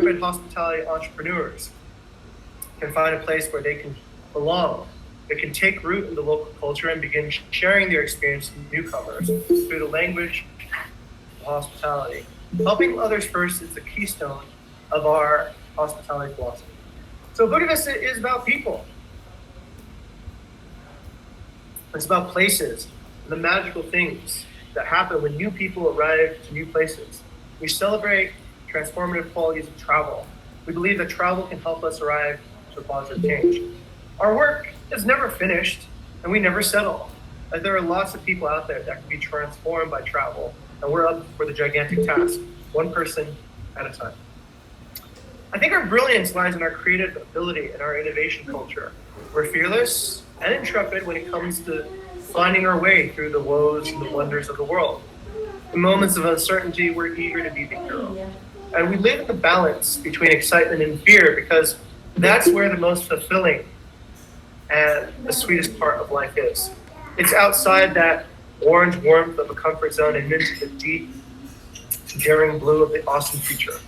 corporate hospitality entrepreneurs can find a place where they can belong. They can take root in the local culture and begin sharing their experience with newcomers through the language of hospitality. Helping others first is the keystone of our hospitality philosophy. So Bukit Vista is about people. It's about places and the magical things that happen when new people arrive to new places. We celebrate transformative qualities of travel. We believe that travel can help us arrive to a positive change. Our work is never finished, and we never settle. Like, there are lots of people out there that can be transformed by travel, and we're up for the gigantic task, one person at a time. I think our brilliance lies in our creative ability and our innovation culture. We're fearless and intrepid when it comes to finding our way through the woes and the wonders of the world. In moments of uncertainty, we're eager to be the hero. And we live in the balance between excitement and fear because that's where the most fulfilling and the sweetest part of life is. It's outside that orange warmth of a comfort zone and into the deep, daring blue of the awesome future.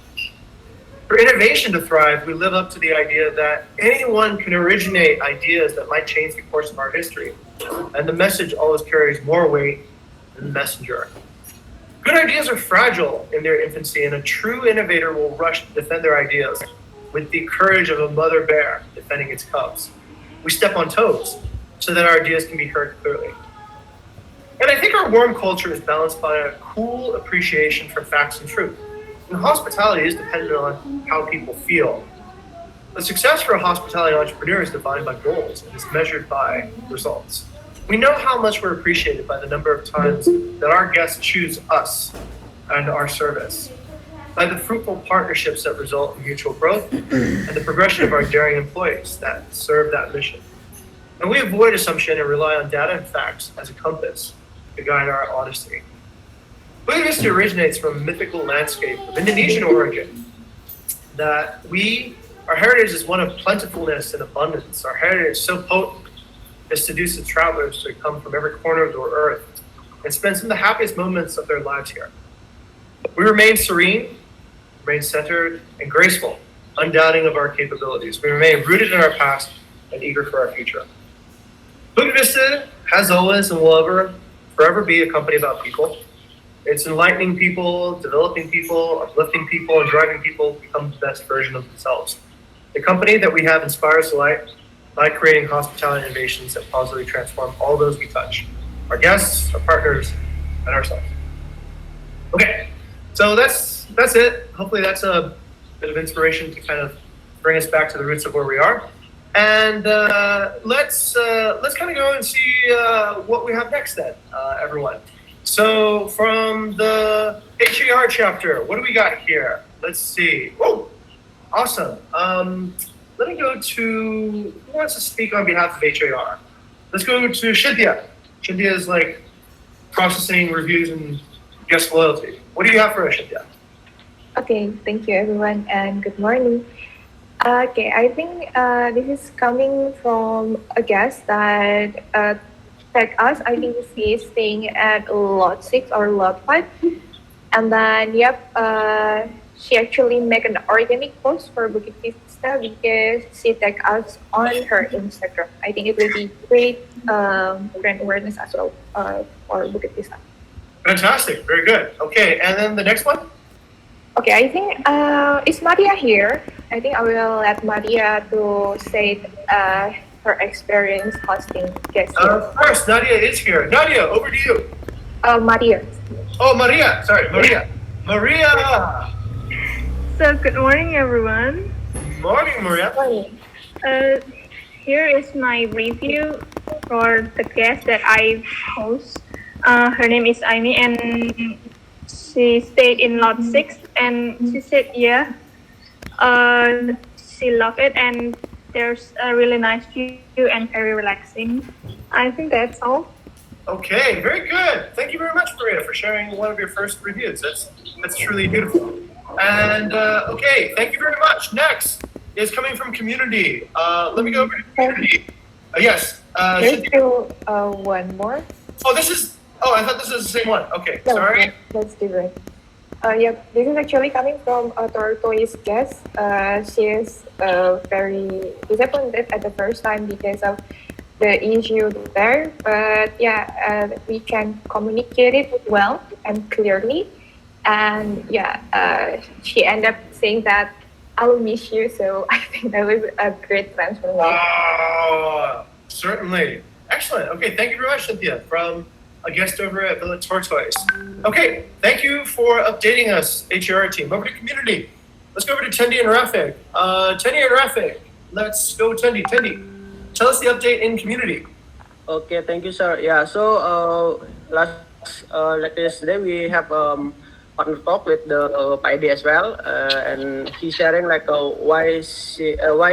For innovation to thrive, we live up to the idea that anyone can originate ideas that might change the course of our history. And the message always carries more weight than the messenger. Good ideas are fragile in their infancy, and a true innovator will rush to defend their ideas with the courage of a mother bear defending its cubs. We step on toes so that our ideas can be heard clearly. And I think our warm culture is balanced by a cool appreciation for facts and truth. And hospitality is dependent on how people feel. The success for a hospitality entrepreneur is defined by goals and is measured by results. We know how much we're appreciated by the number of times that our guests choose us and our service, by the fruitful partnerships that result in mutual growth, and the progression of our daring employees that serve that mission. And we avoid assumption and rely on data and facts as a compass to guide our honesty. Bukit Vista originates from a mythical landscape of Indonesian origin. Our heritage is one of plentifulness and abundance. Our heritage is so potent, it seduces travelers to come from every corner of the earth and spend some of the happiest moments of their lives here. We remain serene, remain centered, and graceful, undoubting of our capabilities. We remain rooted in our past and eager for our future. Bukit Vista has always and will forever be a company about people. It's enlightening people, developing people, uplifting people, and driving people to become the best version of themselves. The company that we have inspires delight by creating hospitality innovations that positively transform all those we touch, our guests, our partners, and ourselves. Okay, so that's it. Hopefully that's a bit of inspiration to kind of bring us back to the roots of where we are. And let's kind of go and see what we have next then, everyone. So from the HAR chapter, what do we got here? Let's see. Oh, awesome. Let me go to, who wants to speak on behalf of HAR? Let's go to Cynthia. Cynthia is like processing reviews and guest loyalty. What do you have for us, Cynthia? Okay, thank you everyone and good morning. Okay, I think this is coming from a guest that text us. I think she is staying at lot 6 or lot 5. And then, she actually make an organic post for Bukit Vista because she tagged us on her Instagram. I think it will be great brand awareness as well for Bukit Vista. Fantastic, very good. Okay, and then the next one? Okay, I think is Maria here? I think I will let Maria to say her experience hosting guests. Of course, Nadia is here. Nadia, over to you. Maria. Oh, Maria. Sorry, Maria. Maria. So good morning, everyone. Morning, Maria. Morning. Here is my review for the guest that I host. Her name is Amy, and she stayed in lot 6, and she said, she loved it, and there's a really nice view and very relaxing. I think that's all. Okay, very good. Thank you very much, Maria, for sharing one of your first reviews. That's truly beautiful. And okay, thank you very much. Next is coming from community. Let me go over to community. Yes. There's still one more. Oh, I thought this was the same one. Okay, No, sorry. That's different. Yeah, this is actually coming from a tortoise guest. She is very disappointed at the first time because of the issue there. But yeah, we can communicate it well and clearly. And yeah, she ended up saying that I'll miss you. So I think that was a great transformation. Oh, certainly. Excellent. Okay, thank you very much, Cynthia, from a guest over at Village Tortoise. Okay, thank you for updating us, HRR team. Over to community. Let's go over to Tendi and Rafik. Tendi and Rafik. Let's go, Tendi. Tendi, tell us the update in community. Okay, thank you, sir. Yeah, so like yesterday, we have partner talk with the PID as well, and he's sharing like why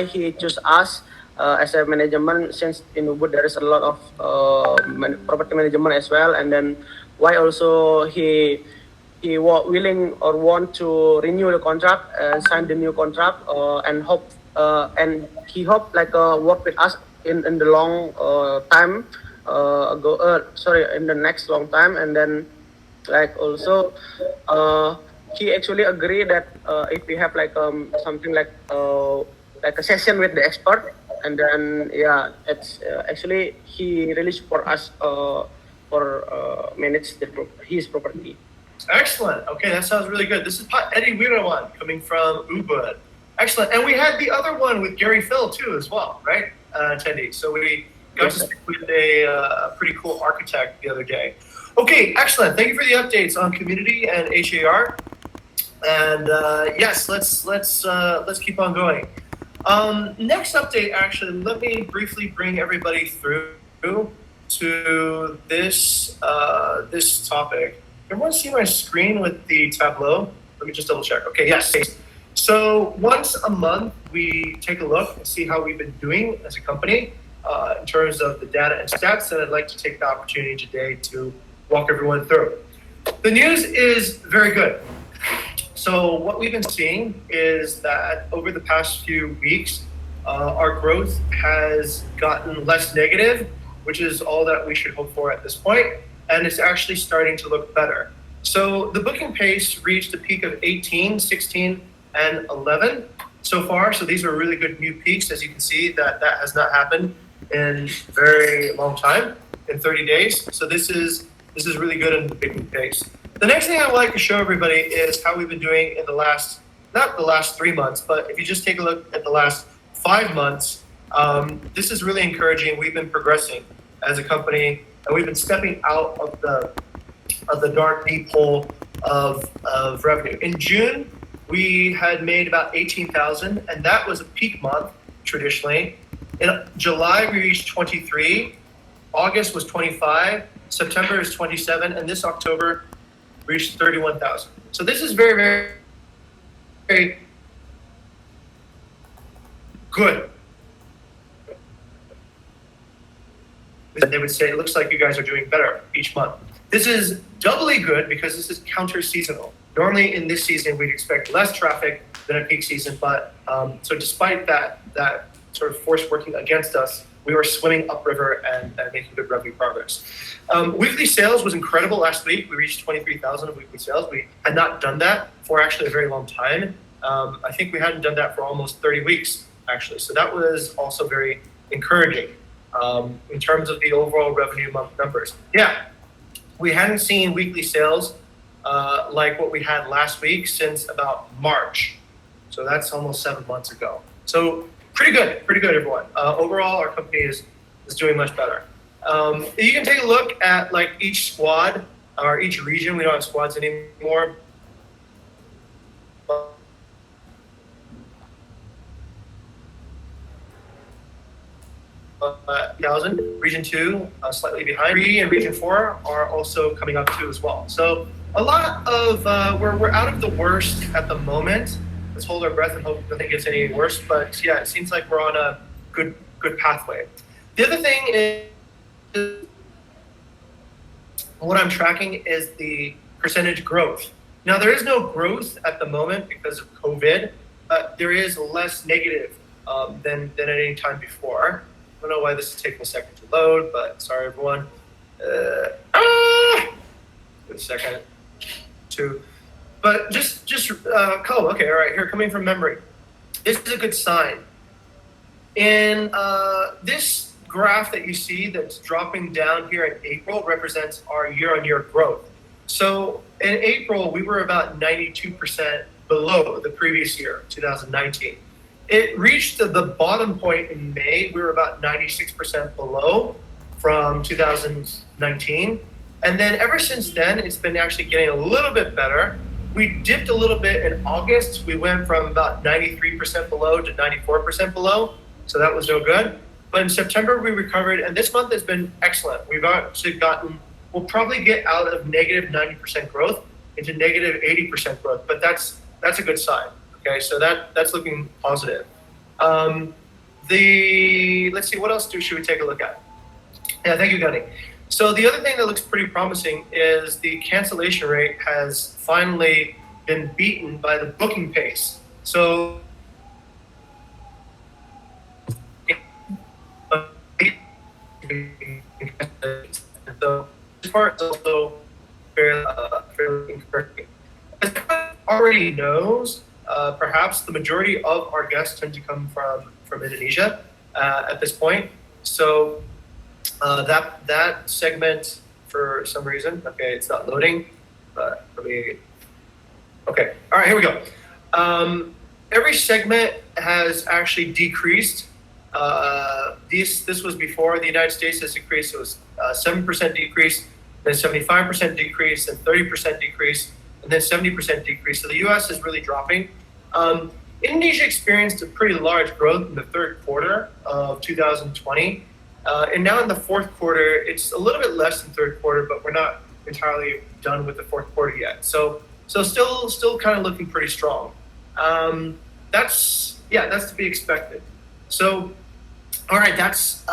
he chose us as a management, since in Ubud there is a lot of property management as well, and then why also he willing or want to renew the contract and sign the new contract, and he hope like work with us in the long time in the next long time, and then like also he actually agree that if we have like something like a session with the expert, and then yeah, it's actually he really support us for manage his property. Excellent. Okay, that sounds really good. This is Pat Eddie Wirawan coming from Ubud. Excellent. And we had the other one with Gary Phil too as well, right, Tendi? So we got to speak with a pretty cool architect the other day. Okay, excellent. Thank you for the updates on community and HAR. And yes, let's keep on going. Next update, actually, let me briefly bring everybody through to this this topic. Everyone see my screen with the tableau? Let me just double check. Okay, yes. So once a month, we take a look and see how we've been doing as a company in terms of the data and stats, and I'd like to take the opportunity today to walk everyone through. The news is very good. So what we've been seeing is that over the past few weeks, our growth has gotten less negative, which is all that we should hope for at this point, and it's actually starting to look better. So the booking pace reached a peak of 18, 16, and 11 so far. So these are really good new peaks. As you can see, that has not happened in a very long time, in 30 days. So this is really good in the booking pace. The next thing I would like to show everybody is how we've been doing in the last, not the last 3 months, but if you just take a look at the last 5 months, this is really encouraging. We've been progressing as a company, and we've been stepping out of the dark deep hole of revenue. In June, we had made about 18,000, and that was a peak month traditionally. In July, we reached 23. August was 25. September is 27, and this October reached 31,000. So this is very, very, very good. They would say, it looks like you guys are doing better each month. This is doubly good because this is counter-seasonal. Normally in this season, we'd expect less traffic than a peak season, but so despite that sort of force working against us, we were swimming upriver and making good revenue progress. Weekly sales was incredible last week. We reached 23,000 of weekly sales. We had not done that for actually a very long time. I think we hadn't done that for almost 30 weeks, actually. So that was also very encouraging in terms of the overall revenue month numbers. Yeah, we hadn't seen weekly sales like what we had last week since about March. So that's almost 7 months ago. So pretty good, everyone. Overall, our company is doing much better. You can take a look at like each squad or each region. We don't have squads anymore. Region 2 slightly behind. 3 and Region 4 are also coming up too as well. So a lot of we're out of the worst at the moment. Let's hold our breath and hope nothing gets any worse. But yeah, it seems like we're on a good pathway. The other thing is what I'm tracking is the percentage growth. Now there is no growth at the moment because of COVID, but there is less negative than at any time before. I don't know why this is taking a second to load, but sorry everyone. Wait a second. But okay, all right. Here, coming from memory, this is a good sign. In this graph that you see that's dropping down here in April represents our year-on-year growth. So in April, we were about 92% below the previous year, 2019. It reached the bottom point in May. We were about 96% below from 2019. And then ever since then, it's been actually getting a little bit better. We dipped a little bit in August. We went from about 93% below to 94% below. So that was no good. But in September, we recovered. And this month has been excellent. We've actually we'll probably get out of negative 90% growth into negative 80% growth. But that's a good sign. Okay, so that's looking positive. Let's see, what else should we take a look at? Yeah, thank you, Gunny. So the other thing that looks pretty promising is the cancellation rate has finally been beaten by the booking pace. So this part is also fairly encouraging. As everyone already knows, perhaps the majority of our guests tend to come from Indonesia at this point. So that segment, for some reason, okay, it's not loading, but okay, all right, here we go. Every segment has actually decreased. This was before the United States has decreased. It was 7% decrease, then 75% decrease, and 30% decrease, and then 70% decrease. So the U.S. is really dropping. Indonesia experienced a pretty large growth in the third quarter of 2020. And now in the fourth quarter, it's a little bit less than third quarter, but we're not entirely done with the fourth quarter yet. So still kind of looking pretty strong. That's to be expected. So, all right, that's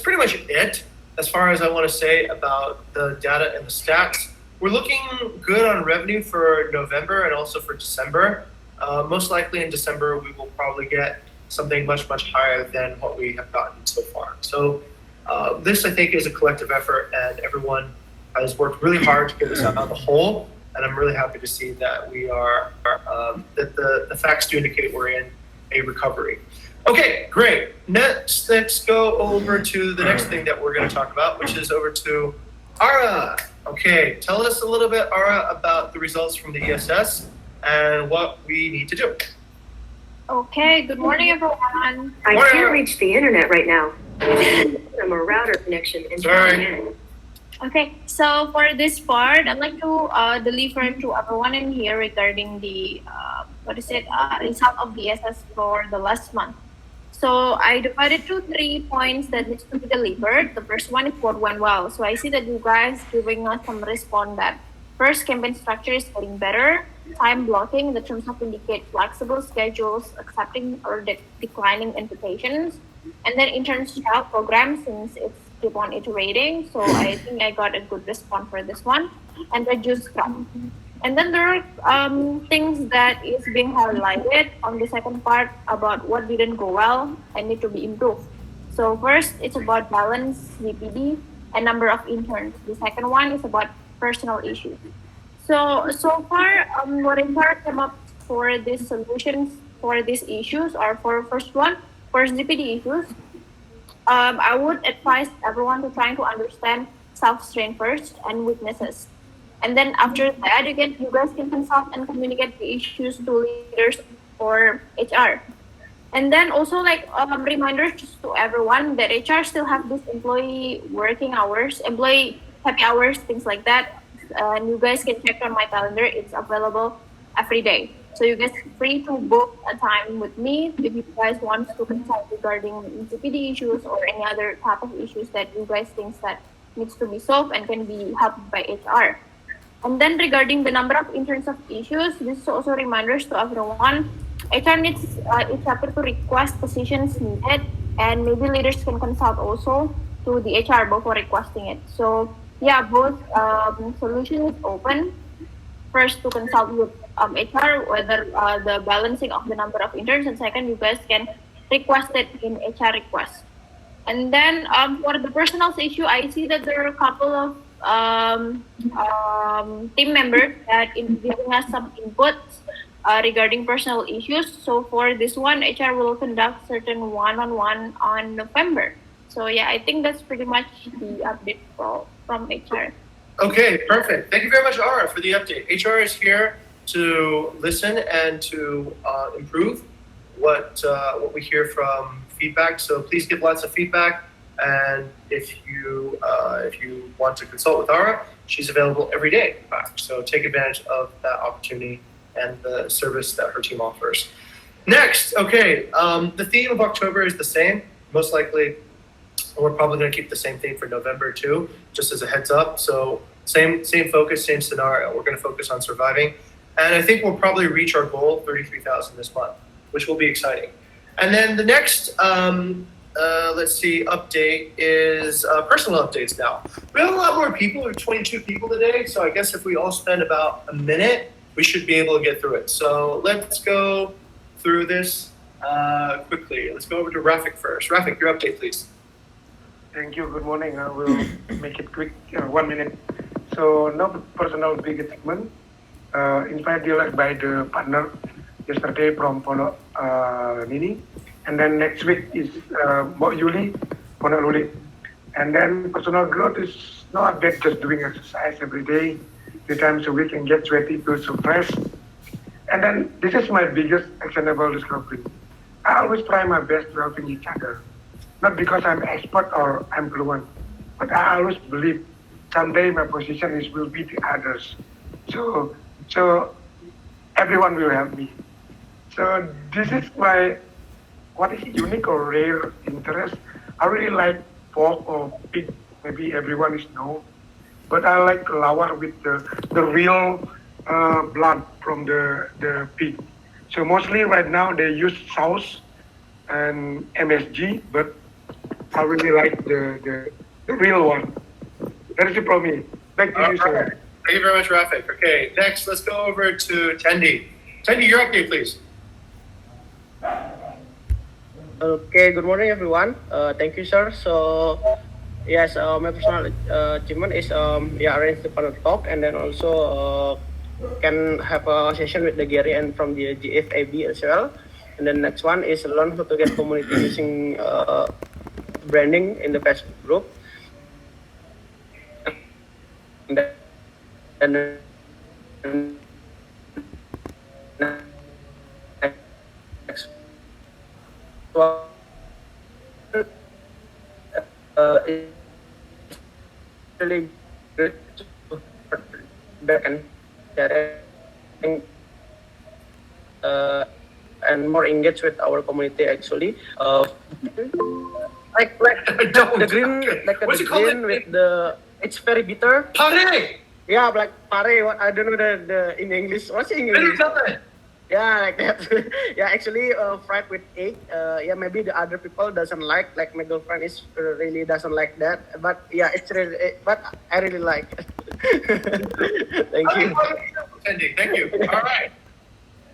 pretty much it as far as I want to say about the data and the stats. We're looking good on revenue for November and also for December. Most likely in December, we will probably get something much higher than what we have gotten so far. So this, I think, is a collective effort, and everyone has worked really hard to get this out of the hole. And I'm really happy to see that we are that the facts do indicate we're in a recovery. Okay, great. Next, let's go over to the next thing that we're going to talk about, which is over to Ara. Okay, tell us a little bit, Ara, about the results from the ESS and what we need to do. Okay, good morning, everyone. I can't reach the internet right now. I'm a router connection and trying in. Okay, so for this part, I'd like to deliver to everyone in here regarding the result of the ESS for the last month. So I divided to 3 points that needs to be delivered. The first one is what went well. So I see that you guys giving us some response that first, campaign structure is getting better. Time blocking, the terms of indicate flexible schedules, accepting or declining invitations. And then internship program, since it's keep on iterating. So I think I got a good response for this one. And reduce scrum. And then there are things that is being highlighted on the second part about what didn't go well and need to be improved. So first, it's about balance, GPD, and number of interns. The second one is about personal issues. So far, what HR came up for these solutions for these issues are for first GPD issues. I would advise everyone to try to understand self-strain first and weaknesses. And then after that, you guys can consult and communicate the issues to leaders or HR. And then also reminders to everyone that HR still have this employee working hours, employee happy hours, things like that. And you guys can check on my calendar. It's available every day. So you guys are free to book a time with me if you guys want to consult regarding GPD issues or any other type of issues that you guys think that needs to be solved and can be helped by HR. And then regarding the number of interns of issues, this is also reminders to everyone. HR needs each other to request positions needed, and maybe leaders can consult also to the HR before requesting it. So yeah, both solution is open. First, to consult with HR whether the balancing of the number of interns, and second, you guys can request it in HR request. And then for the personal issue, I see that there are a couple of team members that giving us some inputs regarding personal issues. So for this one, HR will conduct certain one-on-one on November. So yeah, I think that's pretty much the update from HR. Okay, perfect. Thank you very much, Ara, for the update. HR is here to listen and to improve what we hear from feedback. So please give lots of feedback. And if you want to consult with Ara, she's available every day. So take advantage of that opportunity and the service that her team offers. Next, okay, the theme of October is the same. Most likely, we're probably going to keep the same theme for November too, just as a heads up. So same focus, same scenario. We're going to focus on surviving, and I think we'll probably reach our goal, 33,000 this month, which will be exciting. And then the next, let's see, update is personal updates now. We have a lot more people. We have 22 people today, so I guess if we all spend about a minute, we should be able to get through it. So let's go through this quickly. Let's go over to Rafik first. Rafik, your update, please. Thank you. Good morning. I will make it quick, 1 minute. So no personal big achievement. Inspired deal by the partner yesterday from Pondok Nini, and then next week is Mbok Yuli, Pondok Luli, and then personal growth is no update. Just doing exercise every day, 3 times a week, and get sweaty to suppress. And then this is my biggest actionable discovery. I always try my best to helping each other. Not because I'm expert or I'm fluent, but I always believe someday my position will be the others. So everyone will help me. So this is my what is unique or rare interest. I really like pork or pig. Maybe everyone is know, but I like lawar with the real blood from the pig. So mostly right now they use sauce and MSG, but I really like the real one. That is it from me. Back to you, sir. Thank you very much, Rafik. Okay, next, let's go over to Tendi. Tendi, your update, please. Okay, good morning everyone. Thank you, sir. So, yes, my personal achievement is arrange the panel talk, and then also can have a session with the Gary and from the GFAB as well. And then next one is learn how to get community using branding in the Facebook group. And next one is really good to back and sharing and more engaged with our community actually. Like the green, like What's the it called? green with the, it's very bitter. Pare! Yeah, like pare. What I don't know the in English. What's in Very English? good. Yeah, like that. Yeah, actually, fried with egg. Yeah, maybe the other people doesn't like my girlfriend is really doesn't like that. But yeah, it's really. But I really like. Thank you. Tendi, thank you. All right.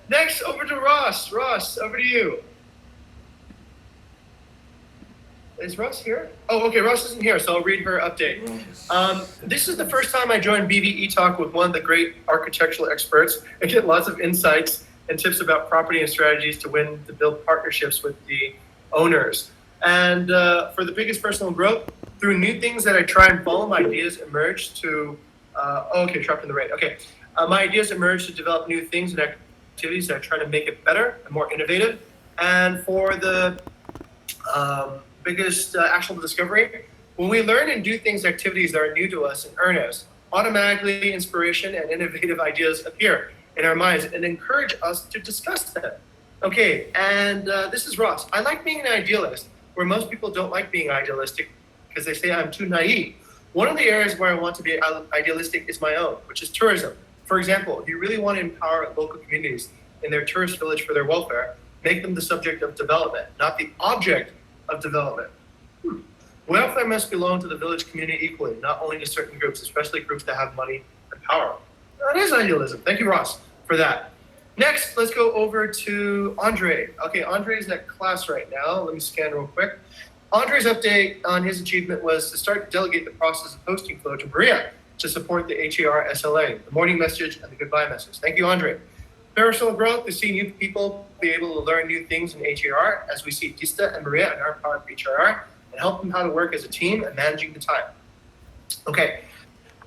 Next, over to Ross. Ross, over to you. Is Russ here? Oh, okay. Russ isn't here, so I'll read her update. This is the first time I joined BVE Talk with one of the great architectural experts and get lots of insights and tips about property and strategies to build partnerships with the owners. And for the biggest personal growth, through new things that I try and follow, my ideas emerge to. Trapped in the rain. Okay, my ideas emerge to develop new things and activities that I try to make it better and more innovative. And for the biggest actionable discovery, when we learn and do things, activities that are new to us and earnest, automatically inspiration and innovative ideas appear in our minds and encourage us to discuss them. Okay, and this is Ross. I like being an idealist, where most people don't like being idealistic because they say I'm too naive. One of the areas where I want to be idealistic is my own, which is tourism. For example, if you really want to empower local communities in their tourist village for their welfare, make them the subject of development, not the object of development. Welfare must belong to the village community equally, not only to certain groups, especially groups that have money and power. That is idealism. Thank you, Ross, for that. Next, let's go over to Andre. Okay, Andre's at class right now. Let me scan real quick. Andre's update on his achievement was to start to delegate the process of hosting flow to Maria to support the HAR SLA, the morning message and the goodbye message. Thank you, Andre. Personal growth is seeing new people be able to learn new things in HAR as we see Dista and Maria in our part of HRR and help them how to work as a team and managing the time. Okay,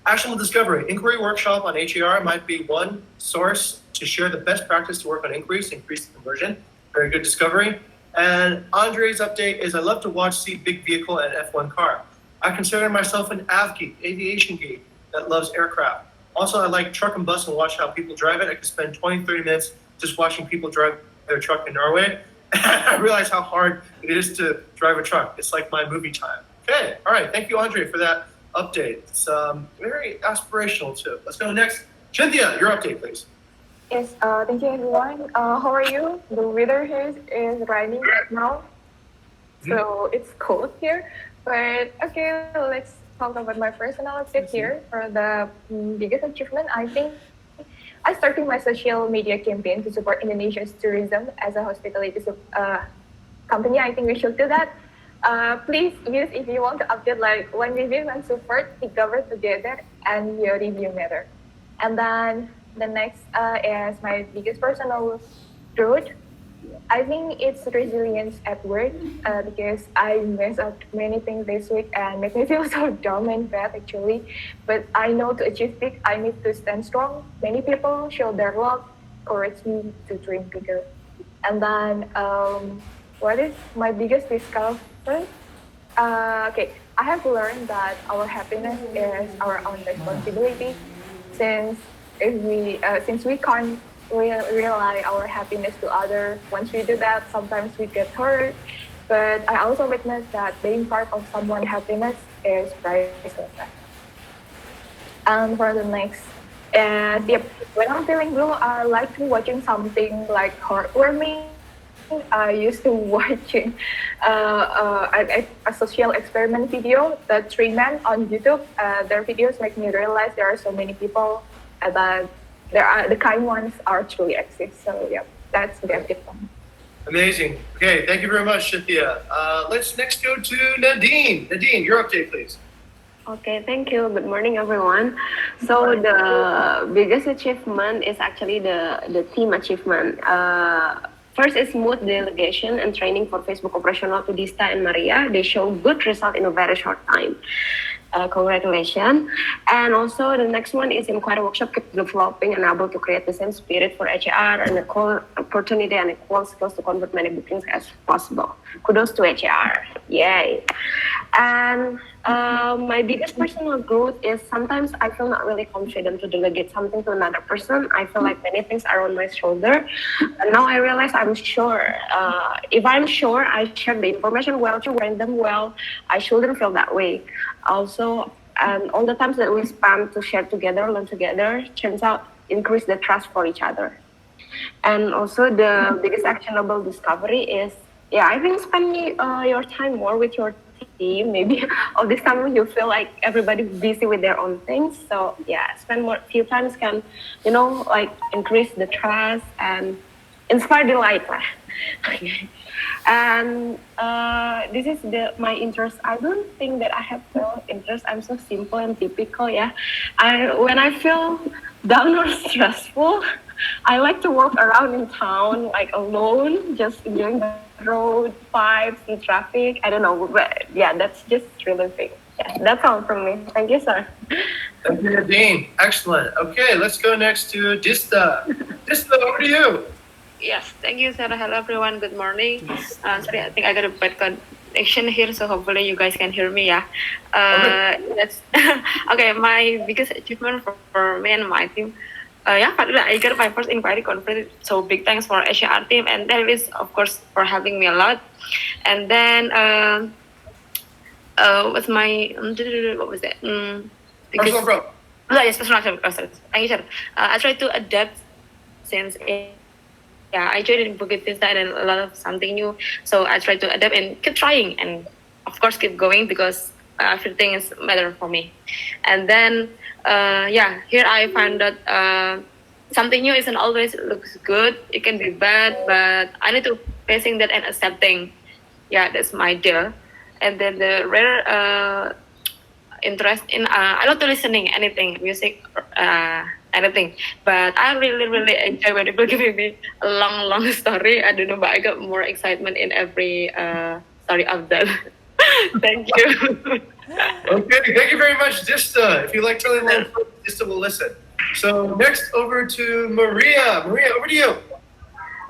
actionable discovery. Inquiry workshop on HAR might be one source to share the best practice to work on inquiries, increase the conversion. Very good discovery. And Andre's update is I love to see big vehicle and F1 car. I consider myself an AV geek, aviation geek, that loves aircraft. Also, I like truck and bus and watch how people drive it. I could spend 20, 30 minutes just watching people drive their truck in Norway. I realize how hard it is to drive a truck. It's like my movie time. Okay, all right. Thank you, Andre, for that update. It's very aspirational too. Let's go next. Cynthia, your update, please. Yes, thank you everyone. How are you? The weather here is raining right now, so it's cold here. But okay, let's talk about my personal update here. For the biggest achievement, I think I started my social media campaign to support Indonesia's tourism as a hospitality company. I think we should do that. Please use if you want to update like one review and support the government together and your review matter. And then the next is my biggest personal growth. I think it's resilience at work because I messed up many things this week and make me feel so dumb and bad actually. But I know to achieve big, I need to stand strong. Many people show their love, encourage me to dream bigger. And then what is my biggest discovery? Okay, I have learned that our happiness is our own responsibility. Since we can't rely our happiness to others, once we do that, sometimes we get hurt. But I also witnessed that being part of someone's happiness is priceless. And for the next, when I'm feeling blue, I like to watching something like heartwarming. I used to watching a social experiment video, the 3 men on YouTube. Their videos make me realize there are so many people that the kind ones are truly exist. So yeah, that's the update for me. Amazing. Okay, thank you very much, Cynthia. Let's next go to Nadine. Nadine, your update, please. Okay, thank you. Good morning, everyone. So the biggest achievement is actually the team achievement. First is smooth delegation and training for Facebook operational to Dista and Maria. They show good result in a very short time. Congratulations. And also the next one is inquiry workshop, keep developing and able to create the same spirit for HR and equal opportunity and equal skills to convert many bookings as possible. Kudos to HR. Yay. And my biggest personal growth is sometimes I feel not really confident to delegate something to another person. I feel like many things are on my shoulder. And now I realize I'm sure. If I'm sure I share the information well, to train them well, I shouldn't feel that way. Also, all the times that we spend to share together, learn together, turns out increase the trust for each other. And also the biggest actionable discovery is, I think spend your time more with your team. Maybe all this time you feel like everybody's busy with their own things. So spend more few times can, like increase the trust and inspire the light. And this is my interest. I don't think that I have no interest. I'm so simple and typical. When I feel down or stressful, I like to walk around in town like alone, just enjoying the road, vibes, and traffic. I don't know, but that's just really big. That's all from me. Thank you, sir. Thank you, Nadine. Excellent. Okay, let's go next to Dista. Dista, over to you. Yes, thank you, Sarah. Hello, everyone. Good morning. Sorry, I think I got a bad connection here, so hopefully you guys can hear me. That's okay. My biggest achievement for me and my team. Finally, I got my first inquiry completed. So big thanks for HR team and Davis, of course, for helping me a lot. And then with my what was that? Personal growth. Yes, personal growth. Thank you, sir. I try to adapt since. I joined in Bukit Vista and a lot of something new. So I try to adapt and keep trying and of course keep going because everything is matter for me. And then here I find that something new isn't always looks good. It can be bad, but I need to facing that and accepting. That's my deal. And then the rare interest in. I love to listening anything, music, anything. But I really enjoy when people giving me a long story. I don't know, but I got more excitement in every story of that. Thank you. Okay, thank you very much, Dista. If you like really long, Dista will listen. So next over to Maria. Maria, over to you.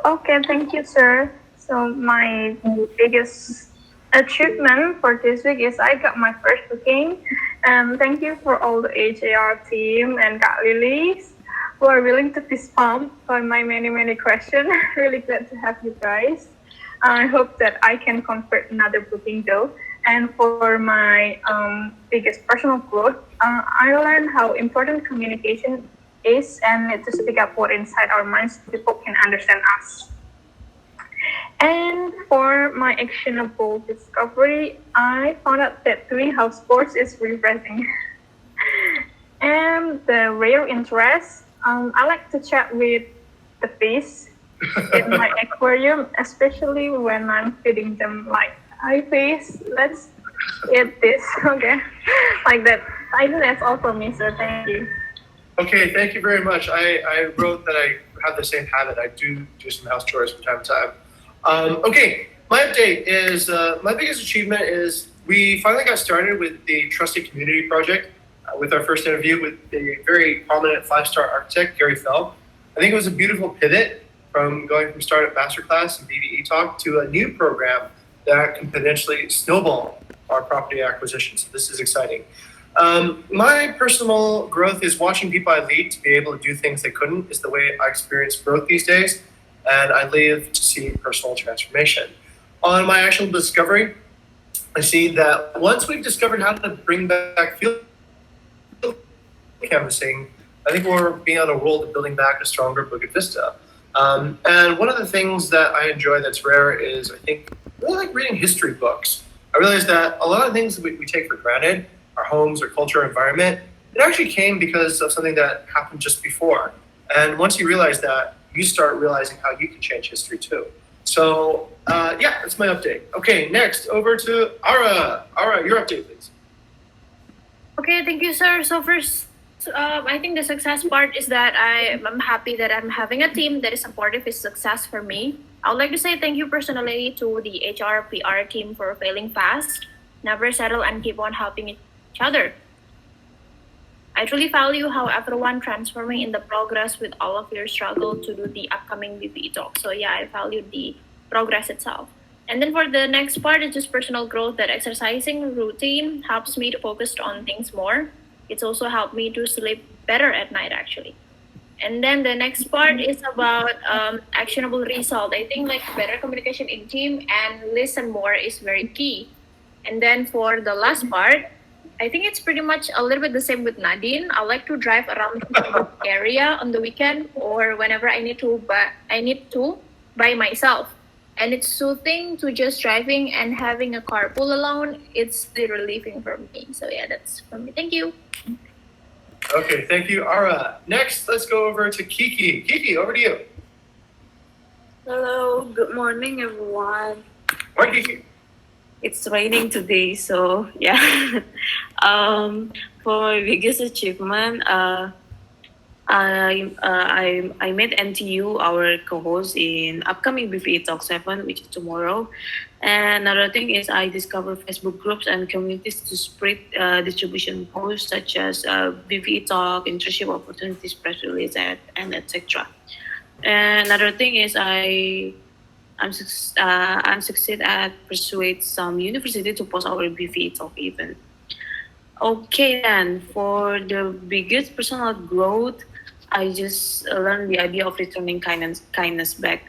Okay, thank you, sir. So my biggest achievement for this week is I got my first booking. And thank you for all the HAR team and Kak Lilis who are willing to fist pump for my many questions. Really glad to have you guys. I hope that I can convert another booking though. And for my biggest personal growth, I learned how important communication is and need to speak up what inside our minds so people can understand us. And for my actionable discovery, I found out that doing house sports is refreshing. And the real interest, I like to chat with the fish in my aquarium, especially when I'm feeding them like, hi fish, let's eat this, okay? Like that. I think that's all for me, so thank you. Okay, thank you very much. I wrote that I have the same habit. I do some house chores from time to time. Okay, my update is my biggest achievement is we finally got started with the Trusted Community Project with our first interview with the very prominent 5-star architect, Gary Fell. I think it was a beautiful pivot from going from Startup Masterclass and BBE Talk to a new program that can potentially snowball our property acquisition. So this is exciting. My personal growth is watching people I lead to be able to do things they couldn't is the way I experience growth these days. And I live to see personal transformation. On my actual discovery, I see that once we've discovered how to bring back field canvassing, I think we're being on a roll to building back a stronger Bukit Vista. And one of the things that I enjoy that's rare is I think really like reading history books. I realized that a lot of things that we take for granted, our homes, our culture, our environment, it actually came because of something that happened just before. And once you realize that, you start realizing how you can change history too. So yeah, that's my update. Okay, next over to Ara. Ara, your update, please. Okay, thank you, sir. So first, I think the success part is that I'm happy that I'm having a team that is supportive is success for me. I would like to say thank you personally to the HR PR team for failing fast, never settle, and keep on helping each other. I truly value how everyone transforming in the progress with all of your struggle to do the upcoming BPE talk. So yeah, I value the progress itself. And then for the next part, it's just personal growth that exercising routine helps me to focus on things more. It's also helped me to sleep better at night actually. And then the next part is about actionable result. I think like better communication in team and listen more is very key. And then for the last part, I think it's pretty much a little bit the same with Nadine. I like to drive around the area on the weekend or whenever I need to by myself. And it's soothing to just driving and having a carpool alone. It's the relieving for me. So yeah, that's for me. Thank you. Okay, thank you, Ara. Next, let's go over to Kiki. Kiki, over to you. Hello, good morning, everyone. Morning, Kiki. It's raining today, so yeah. For my biggest achievement, I met NTU, our co-host in upcoming BPE Talk 7, which is tomorrow. And another thing is I discovered Facebook groups and communities to spread distribution posts such as BPE Talk, internship opportunities, press release, and etc. And another thing is I'm succeed at persuade some university to post our BPE Talk event. Okay, then for the biggest personal growth, I just learned the idea of returning kindness back.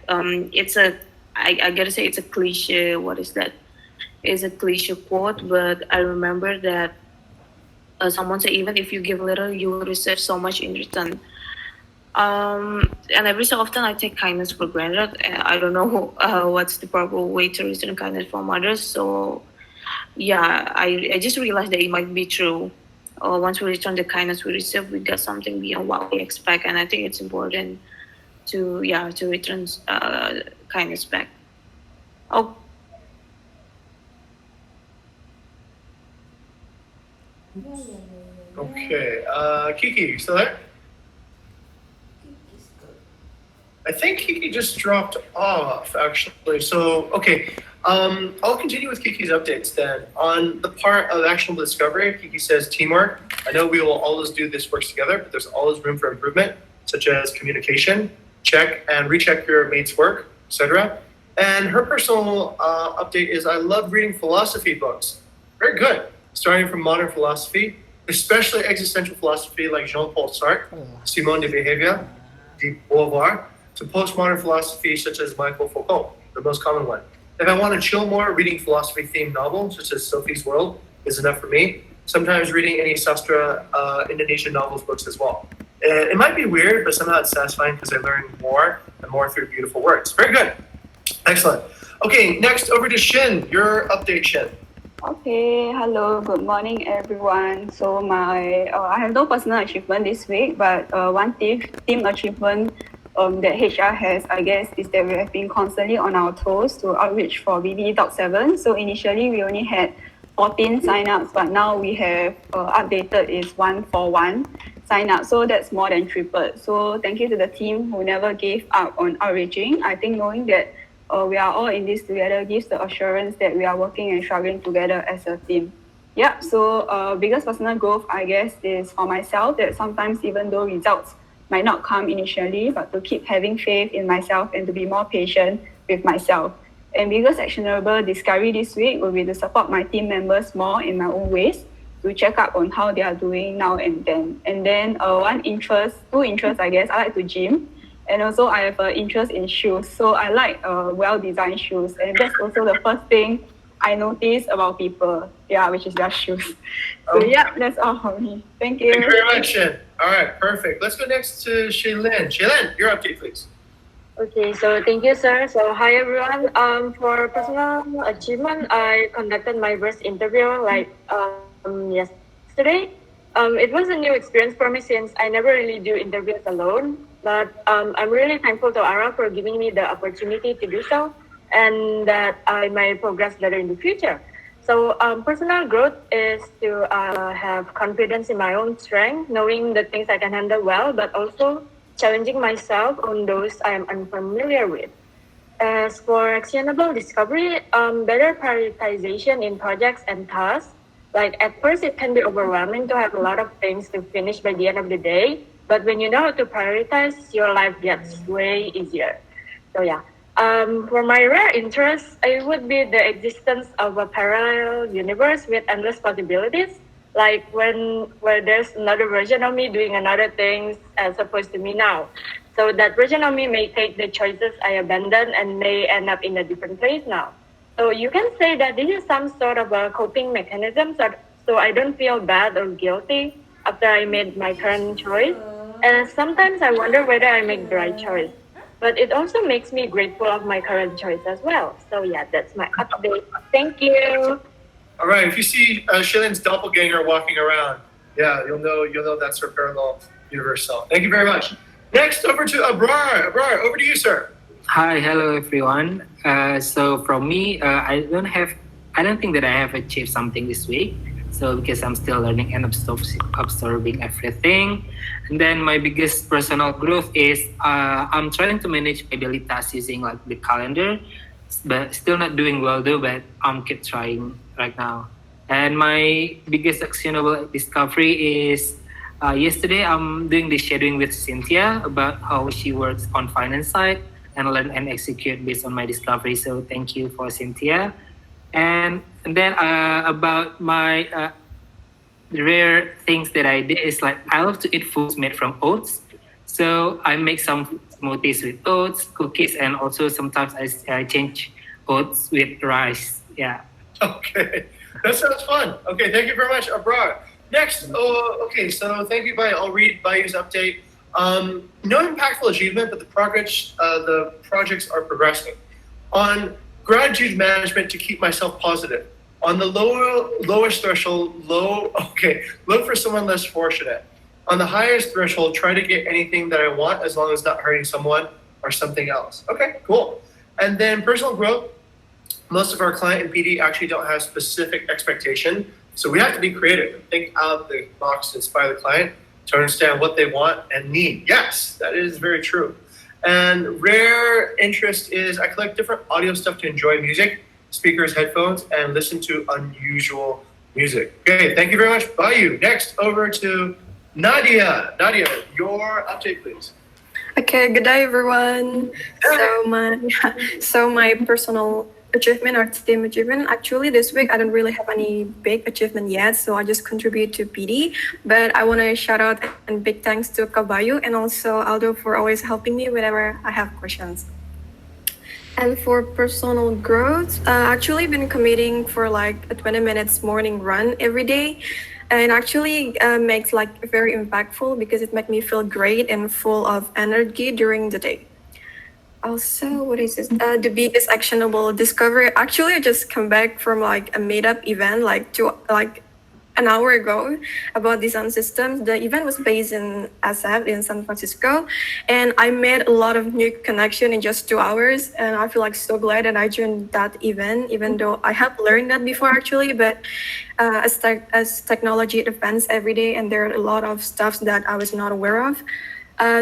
I gotta say it's a cliche. What is that? It's a cliche quote, but I remember that someone said even if you give little, you will receive so much in return. And every so often I take kindness for granted. I don't know what's the proper way to return kindness from others. So yeah, I just realized that it might be true. Once we return the kindness we receive, we get something beyond what we expect, and I think it's important to return kindness back. Oh, Okay, Kiki, you still there? I think Kiki just dropped off, actually. So, okay, I'll continue with Kiki's updates then. On the part of actionable discovery, Kiki says teamwork. I know we will always do this work together, but there's always room for improvement, such as communication, check and recheck your mate's work, etc. And her personal update is I love reading philosophy books. Very good. Starting from modern philosophy, especially existential philosophy like Jean-Paul Sartre, Simone de Beauvoir, to postmodern philosophy such as Michael Foucault, the most common one. If I want to chill more, reading philosophy-themed novels such as Sophie's World is enough for me. Sometimes reading any sastra Indonesian novels books as well. It might be weird, but somehow it's satisfying because I learn more and more through beautiful words. Very good. Excellent. Okay, next over to Shin. Your update, Shin. Okay, hello, good morning everyone. So I have no personal achievement this week, but one team achievement that HR has, I guess, is that we have been constantly on our toes to outreach for BB Talk 7. So initially we only had 14 signups, but now we have updated is 141 signups. So that's more than tripled. So thank you to the team who never gave up on outreaching. I think knowing that we are all in this together gives the assurance that we are working and struggling together as a team. Yeah, so biggest personal growth, I guess, is for myself that sometimes even though results might not come initially, but to keep having faith in myself and to be more patient with myself. And biggest actionable discovery this week will be to support my team members more in my own ways, to check up on how they are doing now and then. And then two interests, I guess, I like to gym. And also I have an interest in shoes. So I like well-designed shoes. And that's also the first thing I notice about people, which is their shoes. So that's all for me. Thank you. Thank you very much, Shin. All right, perfect. Let's go next to Shaylin. Shaylin, your update, please. Okay, so thank you, sir. So hi, everyone. For personal achievement, I conducted my first interview yesterday. It was a new experience for me since I never really do interviews alone. But I'm really thankful to Ara for giving me the opportunity to do so, and that I might progress better in the future. So personal growth is to have confidence in my own strength, knowing the things I can handle well, but also challenging myself on those I am unfamiliar with. As for actionable discovery, better prioritization in projects and tasks. Like at first, it can be overwhelming to have a lot of things to finish by the end of the day. But when you know how to prioritize, your life gets way easier. So for my rare interest, it would be the existence of a parallel universe with endless possibilities. Like where there's another version of me doing another things as opposed to me now. So that version of me may take the choices I abandoned and may end up in a different place now. So you can say that this is some sort of a coping mechanism so I don't feel bad or guilty after I made my current choice. And sometimes I wonder whether I make the right choice. But it also makes me grateful of my current choice as well. So that's my update. Thank you. All right, if you see Shaylin's doppelganger walking around, you'll know that's her parallel universe self. Thank you very much. Next, over to Abrar. Abrar, over to you, sir. Hi, hello everyone. So from me, I don't think that I have achieved something this week. So because I'm still learning and absorbing everything. And then my biggest personal growth is I'm trying to manage my daily tasks using like the calendar, but still not doing well though, but I'm keep trying right now. And my biggest actionable discovery is yesterday I'm doing the shadowing with Cynthia about how she works on finance side and learn and execute based on my discovery. So thank you for Cynthia. And then about my rare things that I did is like I love to eat foods made from oats. So I make some smoothies with oats, cookies, and also sometimes I change oats with rice. Yeah. Okay, that sounds fun. Okay, thank you very much, Abrar. Next, so thank you, Bai. I'll read Bai's update. No impactful achievement, but the projects are progressing. On gratitude management to keep myself positive. On the lowest threshold, look for someone less fortunate. On the highest threshold, try to get anything that I want as long as not hurting someone or something else. Okay, cool. And then personal growth. Most of our client and PD actually don't have specific expectation So we have to be creative, think out of the box to inspire the client to understand what they want and need. Yes, that is very true. And rare interest is I collect different audio stuff to enjoy music, speakers, headphones, and listen to unusual music. Okay, thank you very much, Bayu. Next, over to Nadia. Nadia, your update, please. Okay, good day everyone. So my personal achievement or team achievement, actually this week I don't really have any big achievement yet, so I just contribute to PD. But I want to shout out and big thanks to Kabayu and also Aldo for always helping me whenever I have questions. And for personal growth, actually been committing for like a 20 minutes morning run every day, and actually makes like very impactful because it makes me feel great and full of energy during the day. Also, what is this? The biggest actionable discovery. Actually, I just come back from like a meetup event like an hour ago about design systems. The event was based in SF in San Francisco, and I made a lot of new connection in just 2 hours. And I feel like so glad that I joined that event, even though I have learned that before actually. But as technology advances every day, and there are a lot of stuff that I was not aware of.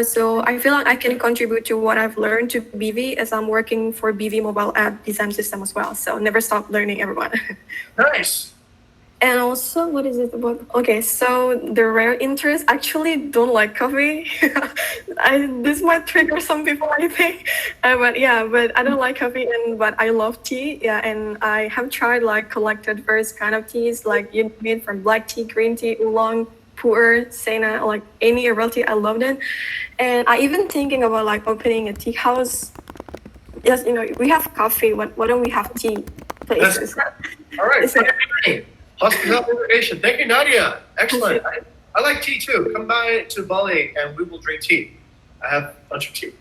So I feel like I can contribute to what I've learned to BV as I'm working for BV mobile app design system as well. So never stop learning, everyone. Nice. And also, what is it about? Okay, so the rare interest actually don't like coffee. This might trigger some people, I think. But I don't like coffee, but I love tea. Yeah, and I have tried like collected various kind of teas, like you made from black tea, green tea, oolong, pu'er, sena, like any herbal tea. I loved it, and I even thinking about like opening a tea house. Yes, we have coffee. Why don't we have tea places? All right. It's like- Hospitality innovation. Thank you, Nadia. Excellent. I like tea too. Come by to Bali and we will drink tea. I have a bunch of tea.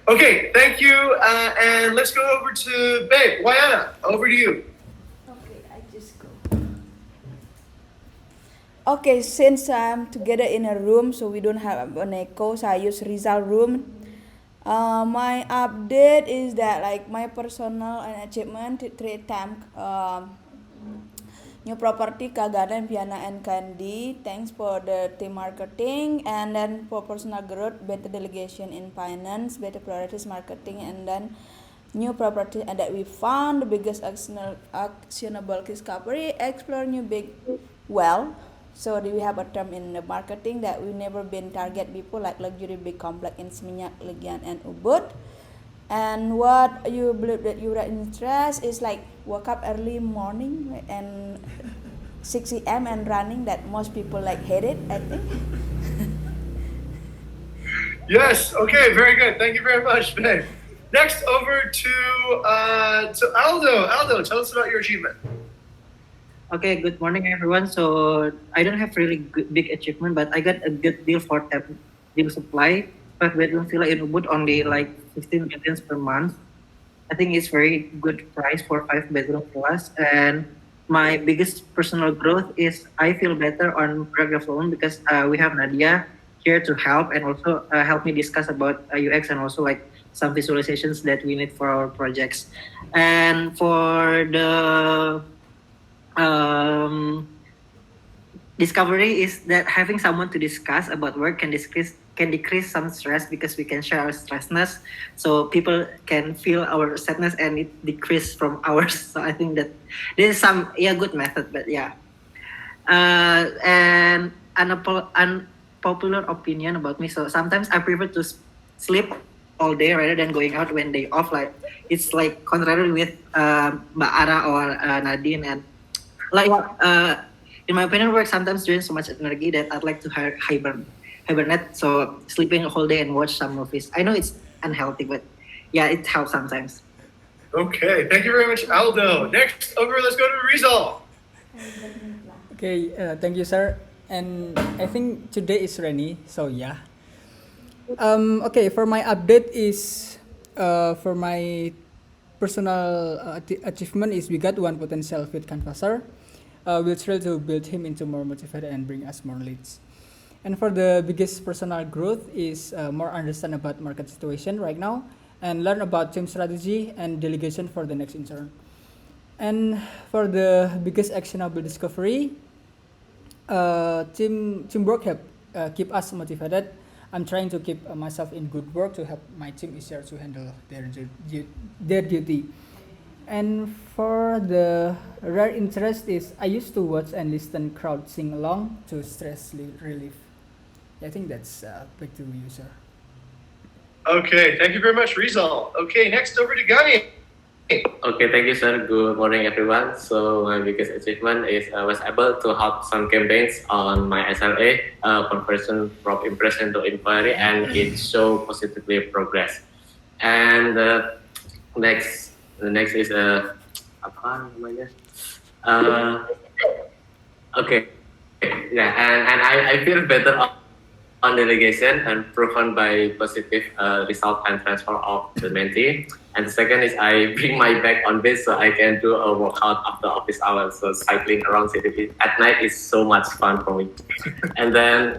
Okay, thank you. And let's go over to Babe. Wayana, over to you. Okay, I just go. Okay, since I'm together in a room, so we don't have an echo, so I use result room. My update is that like my personal and achievement three times new property Kagana, Piana and Candy. Thanks for the team marketing, and then for personal growth, better delegation in finance, better priorities marketing, and then new property and that we found the biggest actionable discovery, explore new big well. So we have a term in the marketing that we never been target before, like luxury big complex in Seminyak, Legian and Ubud. And what you believe that you are interested is like wake up early morning and 6 a.m. and running, that most people like hate it, I think. Yes. Okay. Very good. Thank you very much, Babe. Next, over to Aldo. Aldo, tell us about your achievement. Okay, good morning everyone. So I don't have really big achievement, but I got a good deal for deal supply. 5-bedroom villa in Ubud only like 15 million per month. I think it's very good price for 5-bedroom villas. And my biggest personal growth is I feel better on paragraph loan because we have Nadia here to help and also help me discuss about UX and also like some visualizations that we need for our projects. And for the discovery is that having someone to discuss about work can decrease some stress because we can share our stressness, so people can feel our sadness and it decrease from ours. So I think that this is some good method, but and unpopular opinion about me. So sometimes I prefer to sleep all day rather than going out when they off. Like it's like contrary with Mbak Ara or Nadine, and like in my opinion, work sometimes drains so much energy that I'd like to hibernate, so sleeping a whole day and watch some movies. I know it's unhealthy, but it helps sometimes. Okay, thank you very much, Aldo. Next, let's go to Rizal. Okay, thank you, sir. And I think today is rainy, so yeah. Okay, for my update is for my personal achievement is we got one potential fit canvasser. We'll try to build him into more motivated and bring us more leads. And for the biggest personal growth is more understand about market situation right now and learn about team strategy and delegation for the next intern. And for the biggest actionable discovery, teamwork help keep us motivated. I'm trying to keep myself in good work to help my team easier to handle their duty. And for the rare interest is I used to watch and listen crowd sing along to stress relief. I think that's back to you, sir. Okay, thank you very much, Rizal. Okay, next over to Gani. Okay, thank you, sir. Good morning, everyone. So my biggest achievement is I was able to help some campaigns on my SLA, conversion from impression to inquiry, and it show positively progress. And the next is apa namanya? Okay, yeah, and I feel better on delegation and proven by positive result and transfer of the mentee. And the second is I bring my bag on this so I can do a workout after office hours. So cycling around city at night is so much fun for me. And then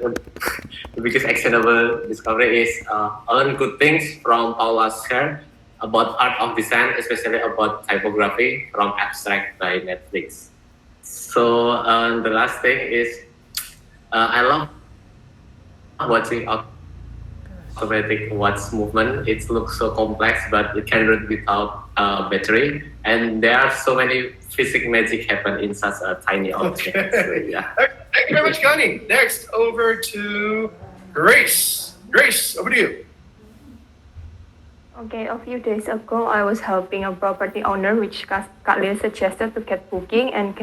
the biggest actionable discovery is learn good things from Paula's share about art of design, especially about typography from Abstract by Netflix. So the last thing is I love watching automatic watch movement. It looks so complex, but it can run without battery. And there are so many physics magic happen in such a tiny object. Okay. So, yeah. Thank you very much, Gani. Next over to Grace. Grace, over to you. Okay, a few days ago, I was helping a property owner, which Khalil suggested to get booking and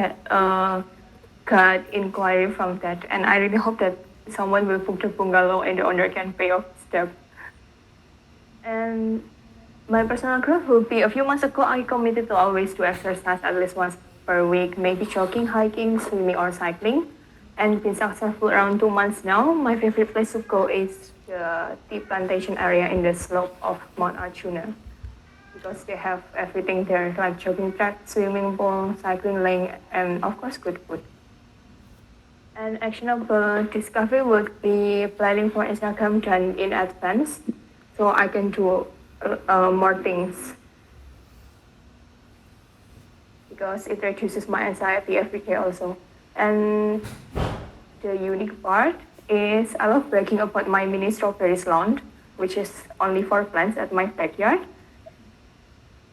got inquiry from that. And I really hope that someone will book the bungalow and the owner can pay off step. And my personal growth will be a few months ago, I committed to always do exercise at least once per week, maybe jogging, hiking, swimming, or cycling. And been successful around 2 months now. My favorite place to go is the tea plantation area in the slope of Mount Arjuna because they have everything there like jogging track, swimming pool, cycling lane, and of course good food. An actionable discovery would be planning for Instagram done in advance so I can do more things because it reduces my anxiety every day also. And the unique part is I love bragging about my mini strawberries lawn, which is only 4 plants at my backyard.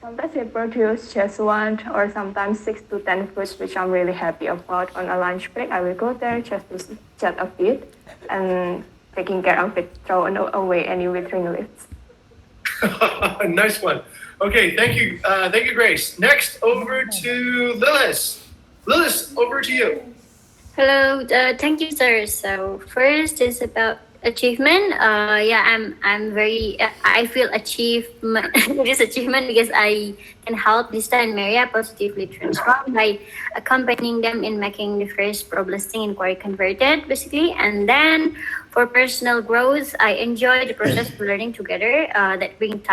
Sometimes I produce just 1 or sometimes 6 to 10 fruits, which I'm really happy about. On a lunch break, I will go there just to chat a bit and taking care of it, throw away any withering leaves. Nice one. Okay, thank you, Grace. Next over to Lilith. Lilith, over to you. Hello, thank you, sir. So first is about achievement. I'm very. I feel this achievement because I can help Lista and Maria positively transform by accompanying them in making the first pro listing inquiry converted, basically. And then for personal growth, I enjoy the process of learning together. That brings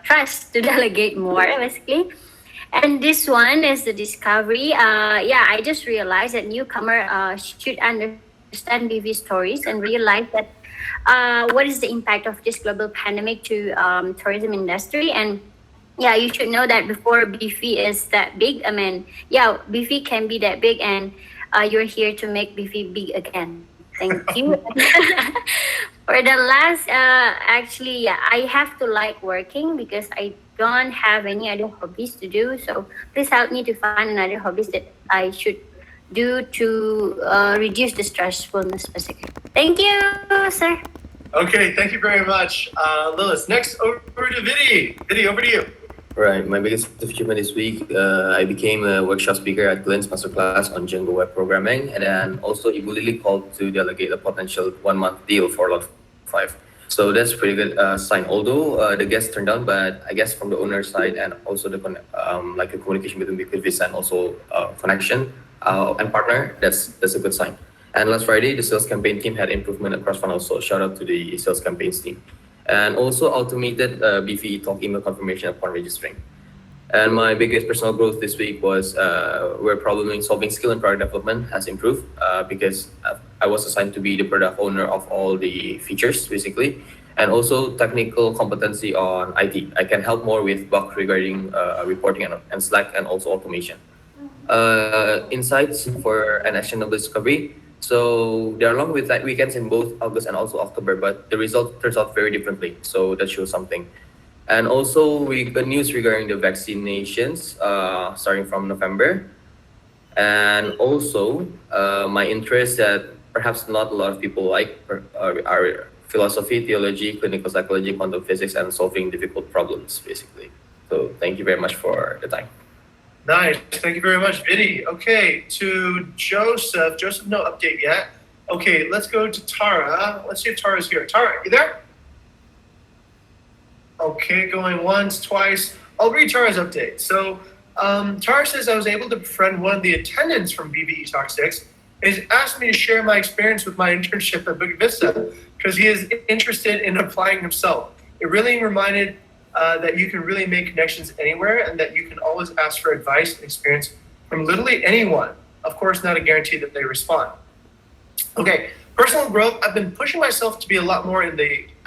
trust to delegate more, basically. And this one is the discovery. I just realized that newcomer should understand BV stories and realize that what is the impact of this global pandemic to tourism industry. And you should know that before BV is that big. I mean, BV can be that big, and you're here to make BV big again. Thank you. For the last, I have to like working because I don't have any other hobbies to do. So please help me to find another hobbies that I should do to reduce the stressfulness, basically. Thank you, sir. Okay, thank you very much, Lilith. Next over to Vidi. Vidi, over to you. Right, my biggest achievement this week, I became a workshop speaker at Glenn's masterclass on Django web programming, and then also Ibu Lily called to delegate a potential 1-month deal for lot 5. So that's pretty good sign. Although the guests turned down, but I guess from the owner's side and also the communication between Bukit Vista and also connection and partner, that's a good sign. And last Friday, the sales campaign team had improvement across funnel. So shout out to the sales campaigns team. And also automated BVE talk email confirmation upon registering. And my biggest personal growth this week was where problem solving skill and product development has improved because I was assigned to be the product owner of all the features, basically, and also technical competency on IT. I can help more with bug regarding reporting and Slack and also automation. insights for an actionable discovery. So there are long weekends in both August and also October, but the result turns out very differently. So that shows something. And also, we got news regarding the vaccinations starting from November. And also, my interest that perhaps not a lot of people like are philosophy, theology, clinical psychology, quantum physics, and solving difficult problems, basically. So thank you very much for the time. Nice. Thank you very much, Vinny. Okay, to Joseph. Joseph, no update yet. Okay, let's go to Tara. Let's see if Tara's here. Tara, you there? Okay, going once, twice. I'll read Tara's update. So, Tara says I was able to befriend one of the attendants from BBE Talk 6. He's asked me to share my experience with my internship at Bukit Vista because he is interested in applying himself. It really reminded that you can really make connections anywhere and that you can always ask for advice and experience from literally anyone. Of course, not a guarantee that they respond. Okay, personal growth. I've been pushing myself to be a lot more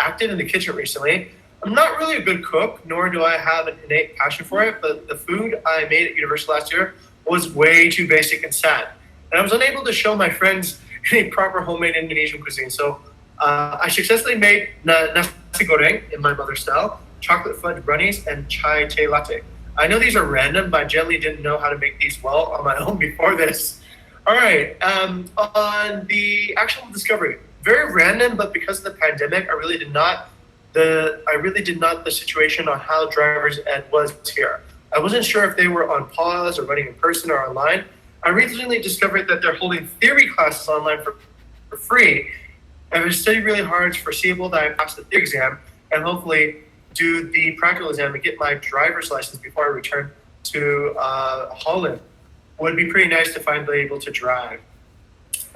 active in the kitchen recently. I'm not really a good cook, nor do I have an innate passion for it, but the food I made at university last year was way too basic and sad. And I was unable to show my friends any proper homemade Indonesian cuisine. So I successfully made nasi goreng in my mother's style, chocolate fudge brownies, and chai tea latte. I know these are random, but I generally didn't know how to make these well on my own before this. All right, on the actual discovery, very random, but because of the pandemic, I really did not the situation on how driver's ed was here. I wasn't sure if they were on pause or running in person or online. I recently discovered that they're holding theory classes online for free. I've studied really hard. It's foreseeable that I pass the theory exam and hopefully do the practical exam and get my driver's license before I return to Holland. Would be pretty nice to finally be able to drive.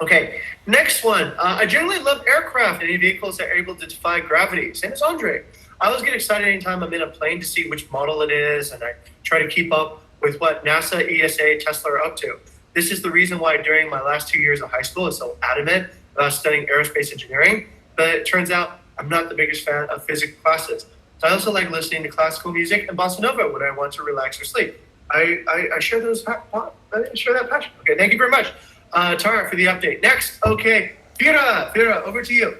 Okay, next one. I generally love aircraft and any vehicles that are able to defy gravity. Same as Andre. I always get excited anytime I'm in a plane to see which model it is, and I try to keep up with what NASA, ESA, Tesla are up to. This is the reason why during my last 2 years of high school I was so adamant about studying aerospace engineering, but it turns out I'm not the biggest fan of physics classes. So I also like listening to classical music and bossa nova when I want to relax or sleep. I share that passion. Okay, thank you very much, Tara, for the update. Next, okay, Fira, over to you.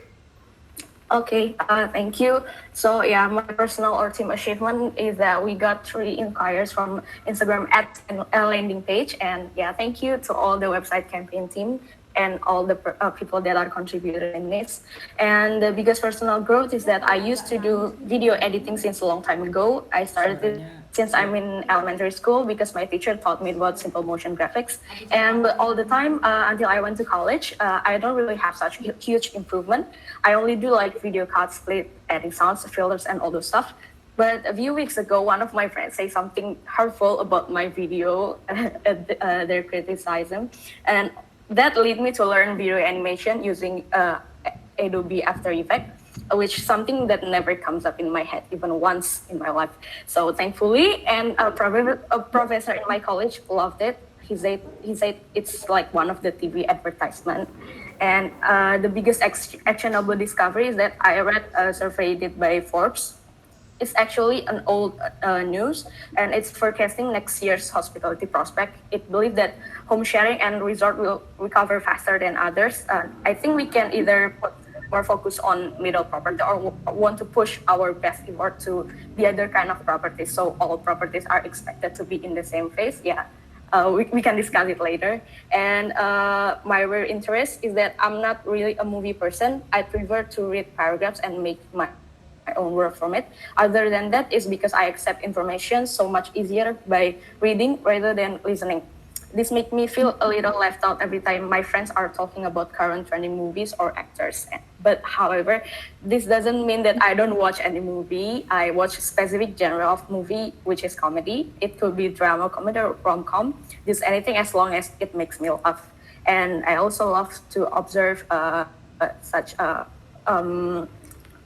Okay, thank you. So yeah, my personal or team achievement is that we got 3 inquiries from Instagram at a landing page, and yeah, thank you to all the website campaign team and all the people that are contributing in this. And the biggest personal growth is that I used to do video editing since a long time ago. I started it since I'm in elementary school because my teacher taught me about simple motion graphics. And all the time until I went to college, I don't really have such huge improvement. I only do like video cuts, split, adding sounds, filters, and all those stuff. But a few weeks ago, one of my friends said something hurtful about my video, their criticism, and that led me to learn video animation using Adobe After Effects, which is something that never comes up in my head even once in my life. So thankfully, and a professor in my college loved it. He said it's like one of the TV advertisement. And the biggest actionable discovery is that I read a survey did by Forbes. It's actually an old news, and it's forecasting next year's hospitality prospect. It believes that home sharing and resort will recover faster than others. I think we can either put more focus on middle property or want to push our best effort to the other kind of properties. So all properties are expected to be in the same phase. Yeah, we can discuss it later. And my real interest is that I'm not really a movie person. I prefer to read paragraphs and make my own work from it. Other than that is because I accept information so much easier by reading rather than listening. This makes me feel a little left out every time my friends are talking about current trending movies or actors. But however, this doesn't mean that I don't watch any movie. I watch a specific genre of movie, which is comedy. It could be drama, comedy, or rom-com. Just anything as long as it makes me laugh. And I also love to observe such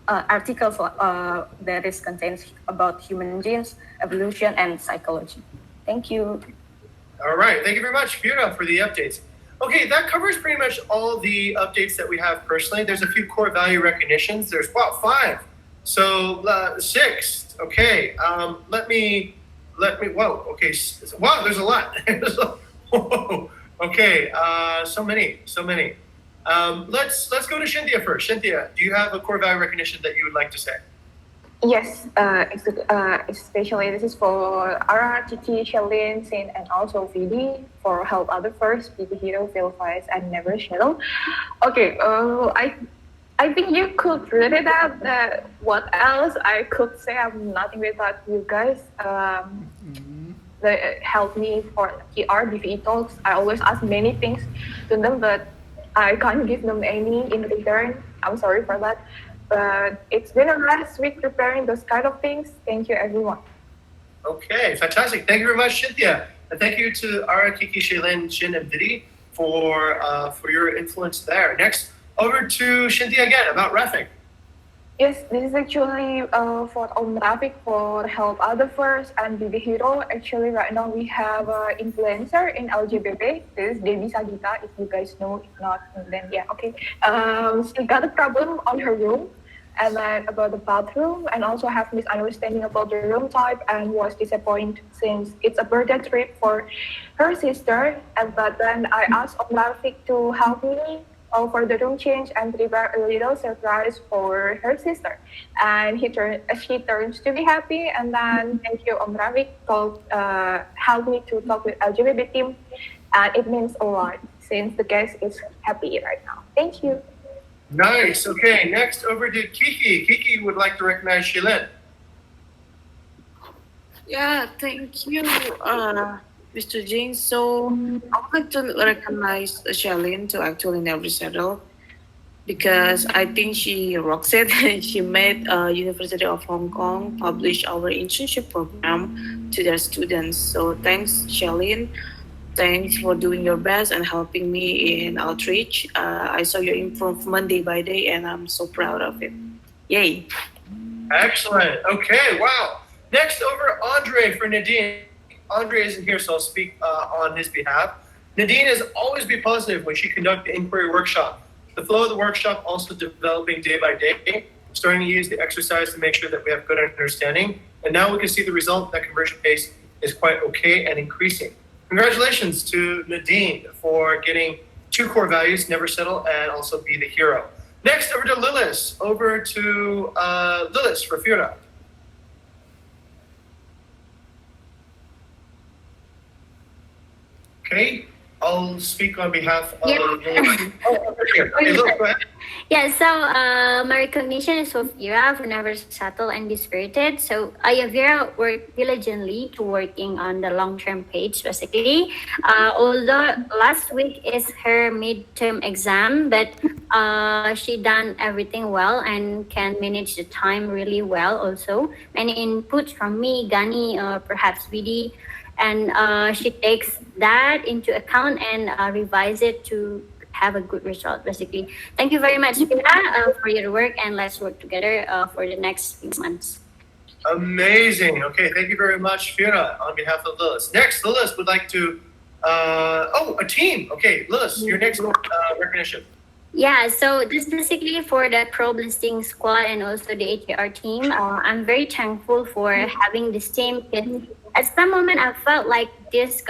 articles that is contained about human genes, evolution, and psychology. Thank you. All right, thank you very much, Fira, for the updates. Okay, that covers pretty much all the updates that we have personally. There's a few core value recognitions. There's, 5. So 6, okay. Let me, whoa, okay. Wow, there's a lot. Okay, so many, so many. Let's go to Cynthia first. Cynthia, do you have a core value recognition that you would like to say? Yes, especially this is for Ara, Titi, Shalin, Sin, and also VD for help other first, be the hero, feel fires, and never settle. Okay, I think you could read it out. What else I could say? I'm nothing without you guys. They help me for TR, BVE talks. I always ask many things to them, but I can't give them any in return. I'm sorry for that. But it's been a nice week preparing those kind of things. Thank you, everyone. Okay, fantastic. Thank you very much, Cynthia. And thank you to Ara, Kiki, Shaylin, Shin, and Didi for your influence there. Next, over to Cynthia again about Rafik. Yes, this is actually for Om Rafiq for help other first and be the hero. Actually, right now we have an influencer in LGBT. This is Devi Sagita. If you guys know, if not, then yeah, okay. She got a problem on her room and then about the bathroom and also have misunderstanding about the room type and was disappointed since it's a birthday trip for her sister. And but then I asked Om Rafiq to help me for the room change and prepare a little surprise for her sister. And she turns to be happy. And then thank you, Om Rafiq, helped me to talk with LGBT team. And it means a lot since the guest is happy right now. Thank you. Nice. Okay, next over to Kiki. Kiki would like to recognize Shaylin. Yeah, thank you, Mr. James. So I would like to recognize Shalin to actually never settle because I think she rocks it. She made University of Hong Kong publish our internship program to their students. So thanks, Shalin. Thanks for doing your best and helping me in outreach. I saw your improvement day by day, and I'm so proud of it. Yay! Excellent. Okay, wow. Next over, Andre for Nadine. Andre isn't here, so I'll speak on his behalf. Nadine has always been positive when she conducts the inquiry workshop. The flow of the workshop also developing day by day, starting to use the exercise to make sure that we have good understanding. And now we can see the result that conversion pace is quite okay and increasing. Congratulations to Nadine for getting 2 core values, never settle, and also be the hero. Next, over to Lilis. Over to Lilis for Fiona. Okay, I'll speak on behalf of. Yeah. Okay, look, go ahead. Yeah, so my recognition is for Vera for never settle and be spirited. So Vera worked diligently to working on the long-term page basically. Although last week is her midterm exam, but she done everything well and can manage the time really well also. Many inputs from me, Gani, perhaps Vidi, and she takes that into account and revise it to have a good result basically. Thank you very much, Pina, for your work, and let's work together for the next few months. Amazing. Okay, thank you very much, Fiona, on behalf of Lilis. Next, Lilis would like to. A team. Okay, Lilis, your next recognition. Yeah, so this basically for the pro listing squad and also the HR team. I'm very thankful for having this team. At some moment, I felt like this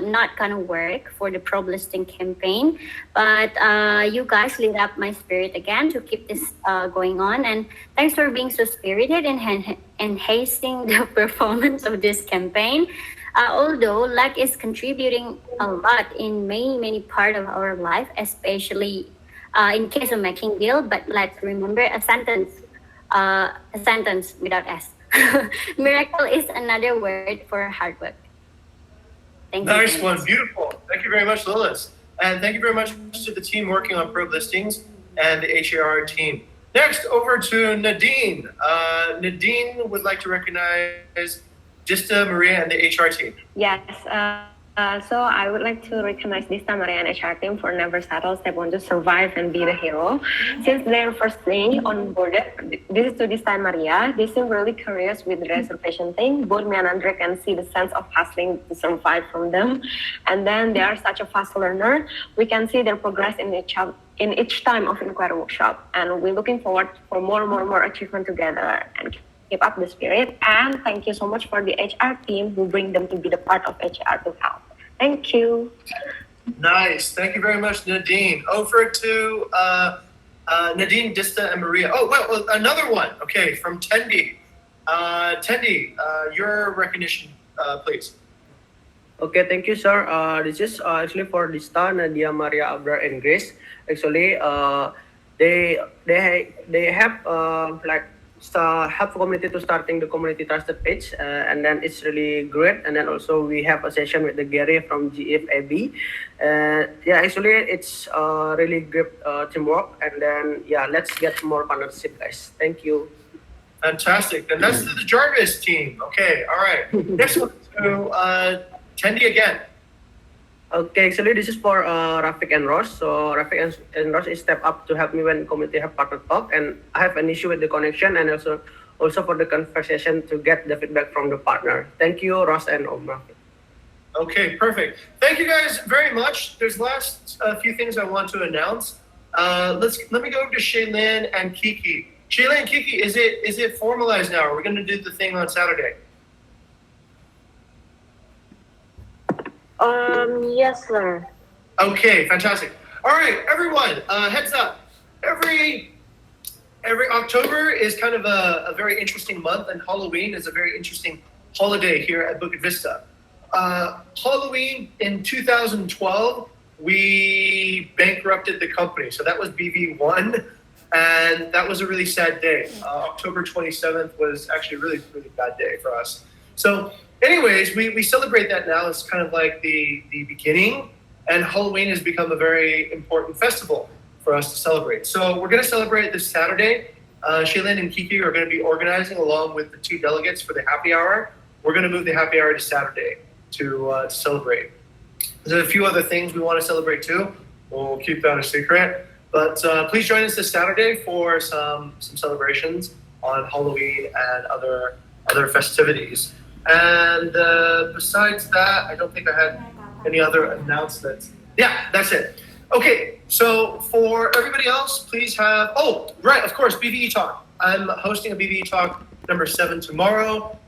not gonna work for the pro listing campaign, but you guys lit up my spirit again to keep this going on. And thanks for being so spirited and enhancing the performance of this campaign. Although luck is contributing a lot in many part of our life, especially in case of making deal, but let's remember a sentence without S. Miracle is another word for hard work. Thank you. Nice one, beautiful. Thank you very much, Lilis. And thank you very much to the team working on probe listings and the HAR team. Next, over to Nadine. Nadine would like to recognize Dista, Maria, and the HR team. Yes. So I would like to recognize Dista, Maria, and HR team for never settle. They want to survive and be the hero. Since their first day on board, this is to Dista and Maria. They seem really curious with the reservation thing. Both me and Andre can see the sense of hustling to survive from them. And then they are such a fast learner. We can see their progress in each time of inquiry workshop. And we're looking forward for more achievement together and keep up the spirit. And thank you so much for the HR team who bring them to be the part of HR to help. Thank you. Nice. Thank you very much, Nadine. Over to Nadine, Dista, and Maria. Oh, well, another one. Okay, from Tendi. Tendi, your recognition, please. Okay, thank you, sir. This is actually for Dista, Nadia, Maria, Abra, and Grace. Actually, they have help community to starting the community trusted page, and then it's really great. And then also we have a session with the Gary from GFAB. Yeah, actually it's really great teamwork. And then yeah, let's get more partnership, guys. Thank you. Fantastic. And that's the Jarvis team. Okay, all right. Next one to Tendi again. Okay, actually this is for Rafik and Ross. So Rafik and Ross is step up to help me when community have partner talk, and I have an issue with the connection, and also for the conversation to get the feedback from the partner. Thank you, Ross and Rafik. Okay, perfect. Thank you guys very much. There's last few things I want to announce. Let me go to Shaylin and Kiki. Shaylin and Kiki, is it formalized now? Are we going to do the thing on Saturday? Yes, sir. Okay, fantastic. All right, everyone, heads up. Every October is kind of a very interesting month, and Halloween is a very interesting holiday here at Bukit Vista. Halloween in 2012, we bankrupted the company. So that was BV1, and that was a really sad day. October 27th was actually a really, really bad day for us. So anyways, we celebrate that now as kind of like the beginning, and Halloween has become a very important festival for us to celebrate. So we're going to celebrate this Saturday. Shaylin and Kiki are going to be organizing along with the 2 delegates for the happy hour. We're going to move the happy hour to Saturday to celebrate. There's a few other things we want to celebrate too. We'll keep that a secret. But please join us this Saturday for some celebrations on Halloween and other festivities. And besides that, I don't think I had any other announcements. Yeah, that's it. Okay, so for everybody else, please have, oh, right, of course, BVE Talk. I'm hosting a BVE Talk number 7 tomorrow.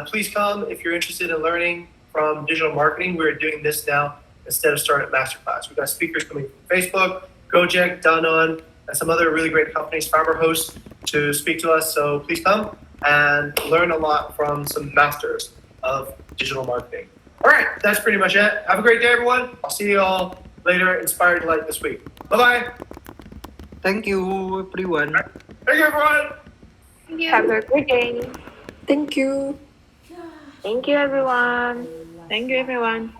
Please come if you're interested in learning from digital marketing. We're doing this now instead of Startup Masterclass. We've got speakers coming from Facebook, Gojek, Danon, and some other really great companies, Fiber hosts, to speak to us. So please come and learn a lot from some masters of digital marketing. All right, that's pretty much it. Have a great day, everyone. I'll see you all later, Inspired Light this week. Bye-bye. Thank you, everyone. Thank you, everyone. Thank you. Have a great day. Thank you. Thank you, everyone. Thank you, everyone.